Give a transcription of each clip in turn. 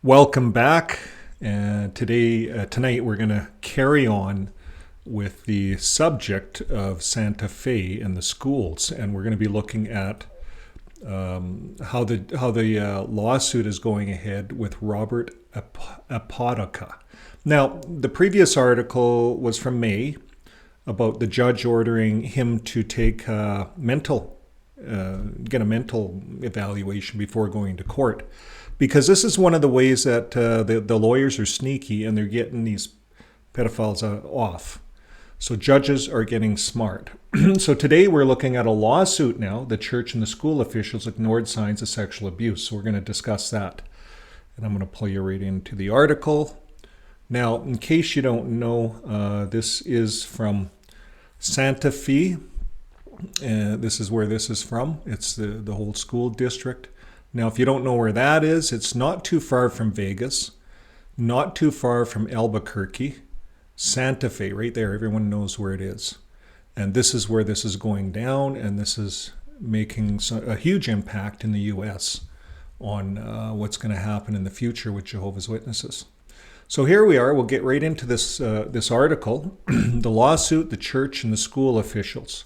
Welcome back. Tonight we're going to carry on with the subject of Santa Fe and the schools, and we're going to be looking at how the lawsuit is going ahead with Robert Apodaca. Now, the previous article was from May about the judge ordering him to take get a mental evaluation before going to court. Because this is one of the ways that the lawyers are sneaky and they're getting these pedophiles off. So judges are getting smart. So today we're looking at a lawsuit now. The church and the school officials ignored signs of sexual abuse. So we're going to discuss that. And I'm going to pull you right into the article. Now, in case you don't know, this is from Santa Fe. This is where this is from. It's the whole school district. Now, if you don't know where that is, it's not too far from Vegas, not too far from Albuquerque. Santa Fe, right there. Everyone knows where it is. And this is where this is going down, and this is making a huge impact in the U.S. on what's going to happen in the future with Jehovah's Witnesses. So here we are. We'll get right into this article, the lawsuit, the church, and the school officials.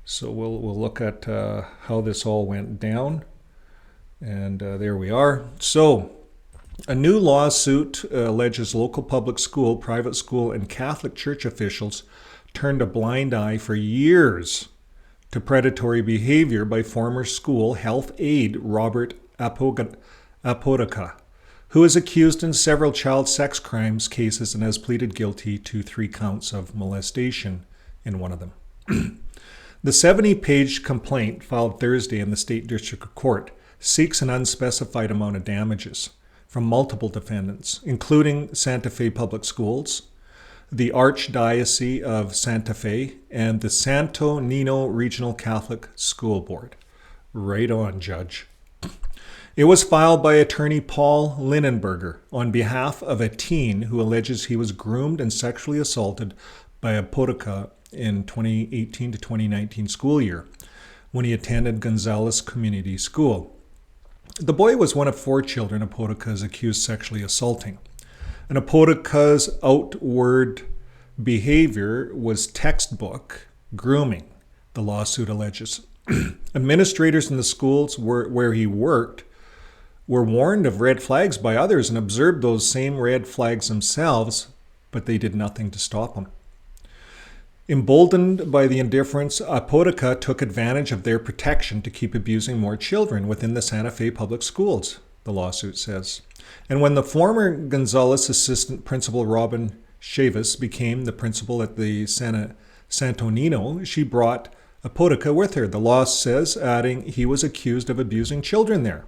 So we'll look at how this all went down. And there we are. So, a new lawsuit alleges local public school, private school, and Catholic church officials turned a blind eye for years to predatory behavior by former school health aide Robert Apodaca, who is accused in several child sex crimes cases and has pleaded guilty to 3 counts of molestation in one of them. The 70-page complaint filed Thursday in the State District Court seeks an unspecified amount of damages from multiple defendants, including Santa Fe Public Schools, the Archdiocese of Santa Fe, and the Santo Nino Regional Catholic School Board. Right on, Judge. It was filed by attorney Paul Linenberger on behalf of a teen who alleges he was groomed and sexually assaulted by Apodaca in 2018 to 2019 school year when he attended Gonzales Community School. The boy was one of 4 children Apodaca is accused sexually assaulting. And Apodaca's outward behavior was textbook grooming, the lawsuit alleges. Administrators in the schools where he worked were warned of red flags by others and observed those same red flags themselves, but they did nothing to stop him. Emboldened by the indifference, Apodaca took advantage of their protection to keep abusing more children within the Santa Fe public schools, the lawsuit says. And when the former Gonzales assistant principal Robin Chavis became the principal at the Santo Nino, she brought Apodaca with her, the law says, adding he was accused of abusing children there.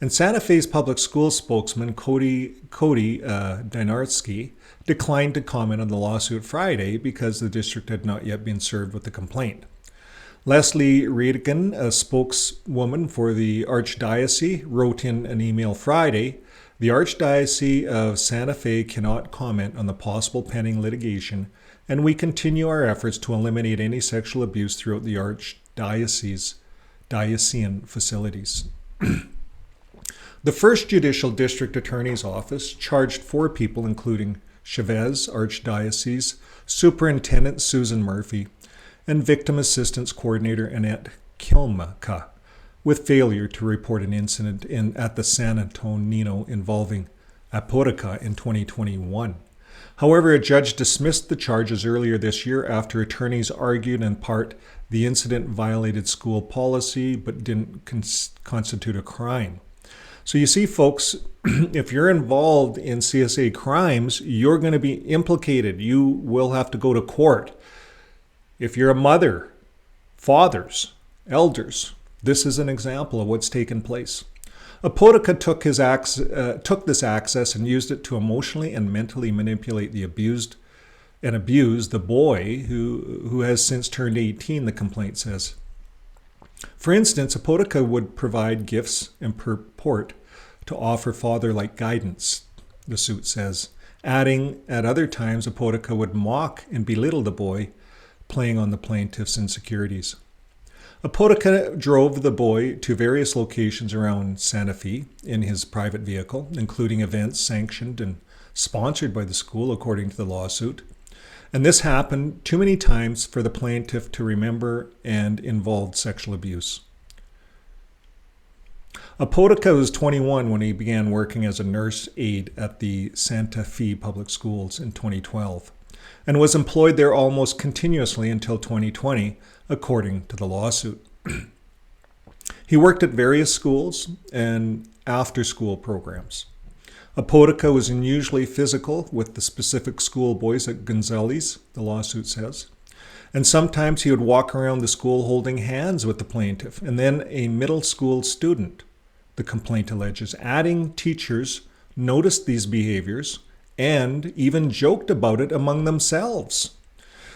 And Santa Fe's public school spokesman Cody Dynarsky declined to comment on the lawsuit Friday because the district had not yet been served with the complaint. Leslie Riedigan, a spokeswoman for the Archdiocese, wrote in an email Friday, "The Archdiocese of Santa Fe cannot comment on the possible pending litigation, and we continue our efforts to eliminate any sexual abuse throughout the Archdiocese's diocesan facilities." The First Judicial District Attorney's Office charged 4 people, including Chavez, Archdiocese, Superintendent Susan Murphy, and Victim Assistance Coordinator Annette Kilmaka, with failure to report an incident at the San Antonino involving Apodaca in 2021. However, a judge dismissed the charges earlier this year after attorneys argued in part the incident violated school policy but didn't constitute a crime. So you see, folks, if you're involved in CSA crimes, you're going to be implicated. You will have to go to court. If you're a mother, fathers, elders, this is an example of what's taken place. Apodaca took this access and used it to emotionally and mentally manipulate the abused and abuse the boy who has since turned 18, the complaint says. For instance, Apodaca would provide gifts and purport to offer father-like guidance, the suit says, adding at other times Apodaca would mock and belittle the boy, playing on the plaintiff's insecurities. Apodaca drove the boy to various locations around Santa Fe in his private vehicle, including events sanctioned and sponsored by the school, according to the lawsuit. And this happened too many times for the plaintiff to remember and involved sexual abuse. Apodaca was 21 when he began working as a nurse aide at the Santa Fe Public Schools in 2012 and was employed there almost continuously until 2020, according to the lawsuit. He worked at various schools and after-school programs. Apodaca was unusually physical with the specific schoolboys at Gonzales, the lawsuit says. And sometimes he would walk around the school holding hands with the plaintiff. And then a middle school student, the complaint alleges, adding teachers noticed these behaviors and even joked about it among themselves.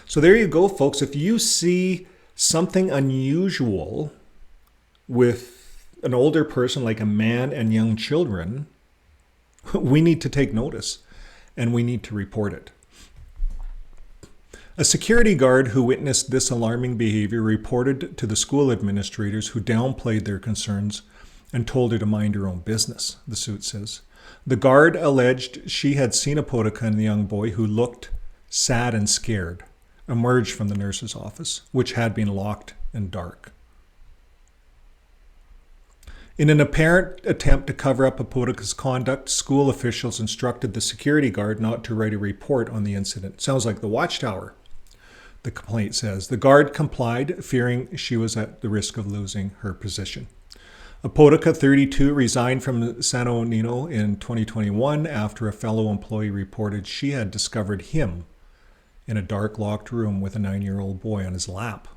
So there you go, folks. If you see something unusual with an older person like a man and young children, we need to take notice and we need to report it. A security guard who witnessed this alarming behavior reported to the school administrators, who downplayed their concerns and told her to mind her own business, the suit says. The guard alleged she had seen Apodaca and the young boy, who looked sad and scared, emerge from the nurse's office, which had been locked and dark. In an apparent attempt to cover up Apodaca's conduct, school officials instructed the security guard not to write a report on the incident. Sounds like the Watchtower, the complaint says. The guard complied, fearing she was at the risk of losing her position. Apodaca, 32, resigned from San Onino in 2021 after a fellow employee reported she had discovered him in a dark, locked room with a 9-year-old boy on his lap.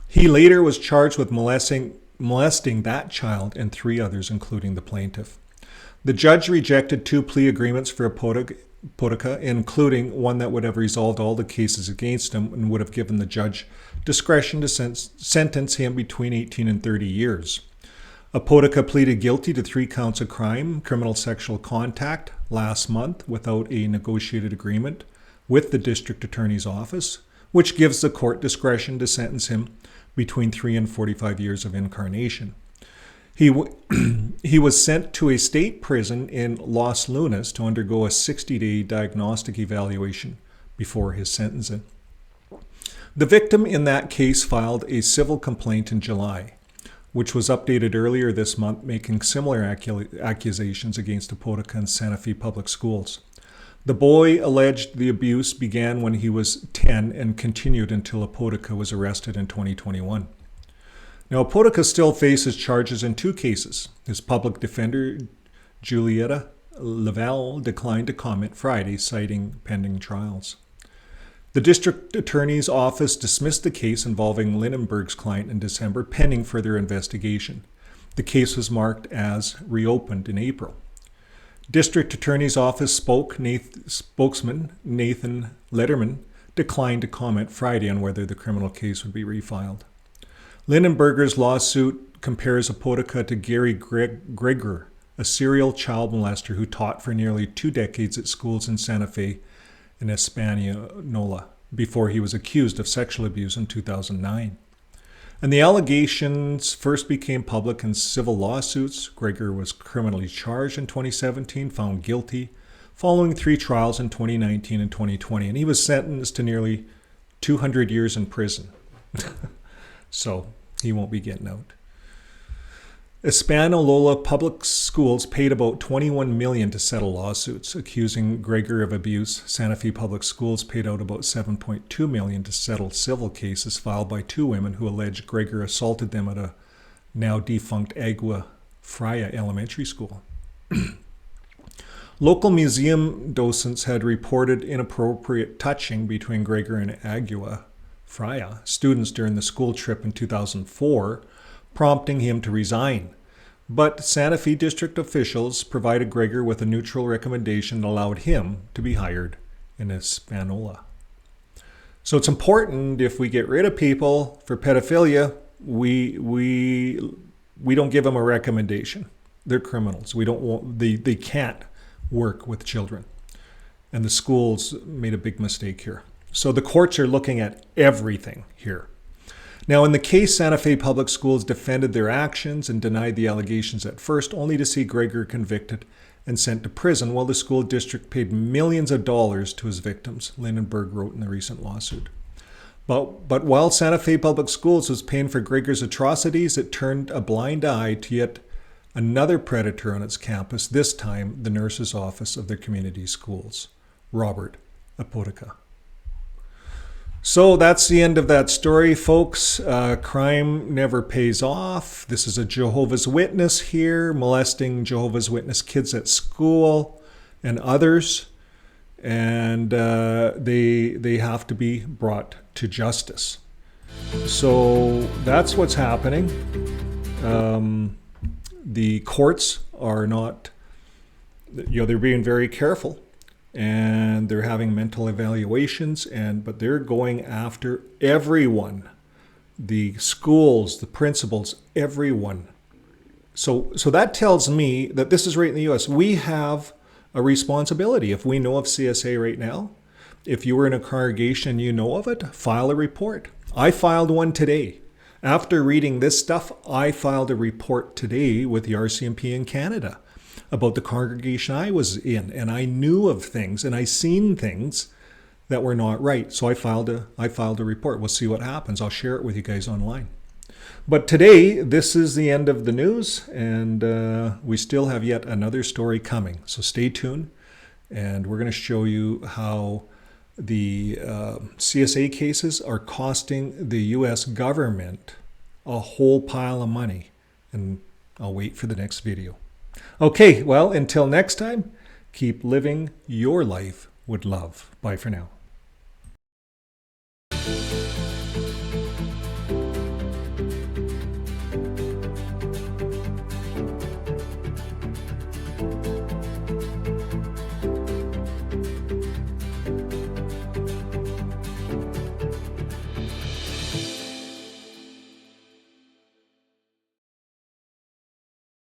He later was charged with molesting that child and 3 others, including the plaintiff. The judge rejected 2 plea agreements for Apodaca, including one that would have resolved all the cases against him and would have given the judge discretion to sentence him between 18 and 30 years. Apodaca pleaded guilty to 3 counts of crime, criminal sexual contact, last month without a negotiated agreement with the district attorney's office, which gives the court discretion to sentence him between 3 and 45 years of incarnation. He was sent to a state prison in Los Lunas to undergo a 60-day diagnostic evaluation before his sentencing. The victim in that case filed a civil complaint in July, which was updated earlier this month, making similar accusations against Apodaca and Santa Fe Public Schools. The boy alleged the abuse began when he was 10 and continued until Apodaca was arrested in 2021. Now, Apodaca still faces charges in 2 cases. His public defender, Julieta Laval, declined to comment Friday, citing pending trials. The district attorney's office dismissed the case involving Lindenberg's client in December, pending further investigation. The case was marked as reopened in April. District Attorney's Office spokesman Nathan Letterman declined to comment Friday on whether the criminal case would be refiled. Lindenberger's lawsuit compares Apodaca to Gary Greger, a serial child molester who taught for nearly 2 decades at schools in Santa Fe and Hispaniola before he was accused of sexual abuse in 2009. And the allegations first became public in civil lawsuits. Greger was criminally charged in 2017, found guilty, following 3 trials in 2019 and 2020. And he was sentenced to nearly 200 years in prison. So he won't be getting out. Hispaniola Public Schools paid about $21 million to settle lawsuits accusing Greger of abuse. Santa Fe Public Schools paid out about $7.2 million to settle civil cases filed by 2 women who alleged Greger assaulted them at a now defunct Agua Fria elementary school. Local museum docents had reported inappropriate touching between Greger and Agua Fria students during the school trip in 2004, prompting him to resign. But Santa Fe district officials provided Greger with a neutral recommendation that allowed him to be hired in Hispaniola. So it's important, if we get rid of people for pedophilia, we don't give them a recommendation. They're criminals. We don't want they can't work with children. And the schools made a big mistake here. So the courts are looking at everything here. Now, in the case, Santa Fe Public Schools defended their actions and denied the allegations at first, only to see Gregor convicted and sent to prison, while the school district paid millions of dollars to his victims, Lindenberg wrote in the recent lawsuit. But while Santa Fe Public Schools was paying for Gregor's atrocities, it turned a blind eye to yet another predator on its campus, this time the nurse's office of their community schools, Robert Apodaca. So that's the end of that story, folks. Crime never pays off. This is a Jehovah's Witness here, molesting Jehovah's Witness kids at school and others. And they have to be brought to justice. So that's what's happening. The courts are not, they're being very careful. And they're having mental evaluations, but they're going after everyone, the schools, the principals, everyone. So that tells me that this is right in the U.S. We have a responsibility. If we know of CSA right now, if you were in a congregation and you know of it, file a report. I filed one today. After reading this stuff, I filed a report today with the RCMP in Canada about the congregation I was in, and I knew of things and I seen things that were not right. So I filed a report. We'll see what happens. I'll share it with you guys online. But today, this is the end of the news, and we still have yet another story coming. So stay tuned, and we're going to show you how the CSA cases are costing the U.S. government a whole pile of money. And I'll wait for the next video. Okay, well, until next time, keep living your life with love. Bye for now.